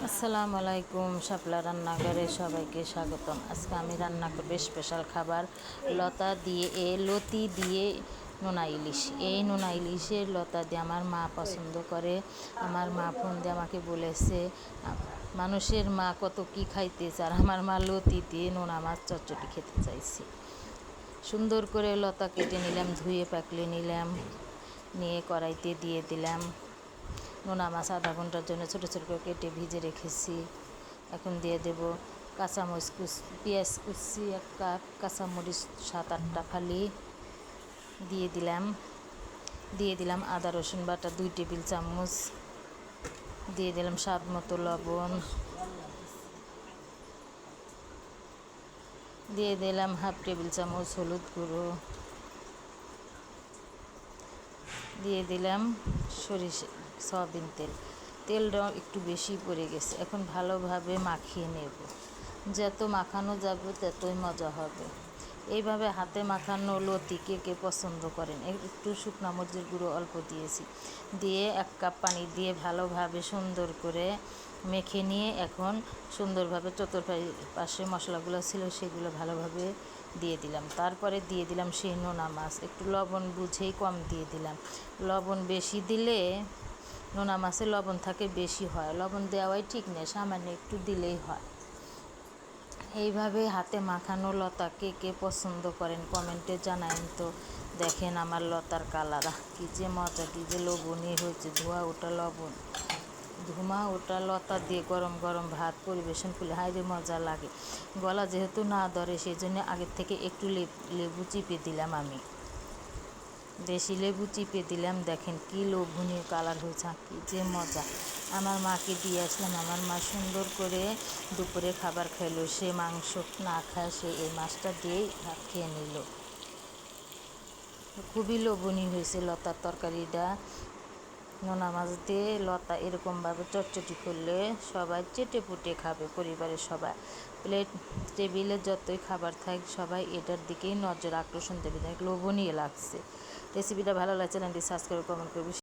আসসালামু আলাইকুম, শাপলা রান্নাঘরে সবাইকে স্বাগতম। আজকে আমি রান্না করব স্পেশাল খাবার লতি দিয়ে নোনা ইলিশ। এই নোনা ইলিশের লতা দিয়ে আমার মা পছন্দ করে। আমার মা ফোন দিয়ে আমাকে বলেছে মানুষের মা কত কি খাইতে চায়, আর আমার মা লতি দিয়ে নোনা মাছ চচ্চড়ি খেতে চাইছে। সুন্দর করে লতা কেটে নিলাম, ধুয়ে পাকলে নিলাম, নিয়ে কড়াইতে দিয়ে দিলাম। নোনা মাছ আধা ঘন্টার জন্য ছোটো ছোটো করে কেটে ভিজে রেখেছি। এখন দিয়ে দেব কাঁচামরিচ পেঁয়াজ কুচি 1 কাপ, কাঁচামরিচ 7-8টা ফালি দিয়ে দিলাম আদা রসুন বাটা 2 টেবিল চামচ, দিয়ে দিলাম স্বাদ মতো লবণ, দিয়ে দিলাম 1/2 টেবিল চামচ হলুদ গুঁড়ো, দিয়ে দিলাম সয়াবিন তেলটাও একটু বেশি পড়ে গেছে। এখন ভালোভাবে মাখিয়ে নেব। যত মাখানো যাবে ততই মজা হবে। এইভাবে হাতে মাখানো লতি কে পছন্দ করেন। একটু শুকনো মরিচের গুঁড়ো অল্প দিয়েছি, দিয়ে 1 কাপ পানি দিয়ে ভালোভাবে সুন্দর করে মেখে নিয়ে এখন সুন্দরভাবে চতুর্পাশে মশলাগুলো ছিল সেগুলো ভালোভাবে দিয়ে দিলাম। তারপরে দিয়ে দিলাম সেই নোনা মাছ। একটু লবণ বুঝেই কম দিয়ে দিলাম। লবণ বেশি দিলে নোনা মাছে লবণ থাকে বেশি হয়, লবণ দেওয়াই ঠিক নেই, সামান্য একটু দিলেই হয়। এইভাবে হাতে মাখানো লতা কে পছন্দ করেন কমেন্টে জানায়েন তো। দেখেন আমার লতার কালার, কী যে মজা, কী যে লোভনীয় হয়েছে। ধোয়া ওটা লতা দিয়ে গরম গরম ভাত পরিবেশন করলে হায়রে মজা লাগে। গলা যেহেতু না ধরে সেই জন্য আগের থেকে একটু লেবু চিপে দিলাম, আমি দেশি লেবু চিপে দিলাম। দেখেন কি লোভনীয় কালার হয়েছে, কী যে মজা। আমার মাকে দিয়ে আসলাম, আমার মা সুন্দর করে দুপুরে খাবার খাইলো। সে মাংস না খায়, সে এই মাছটা দিয়েই ভাত খেয়ে নিল। খুবই লোভনীয় হয়েছে লতার তরকারিটা। নোনা মাছ দিয়ে লতা এরকমভাবে চটচটি করলে সবাই চেটে পুটে খাবে, পরিবারের সবাই। টেবিলে যতই খাবার থাক সবাই এটার দিকেই নজর আকর্ষণ দেবে। লোভনীয় লাগছে। রেসিপিটা ভালো লাগছে, চ্যানেলটি সাবস্ক্রাইব কমেন্ট করবে।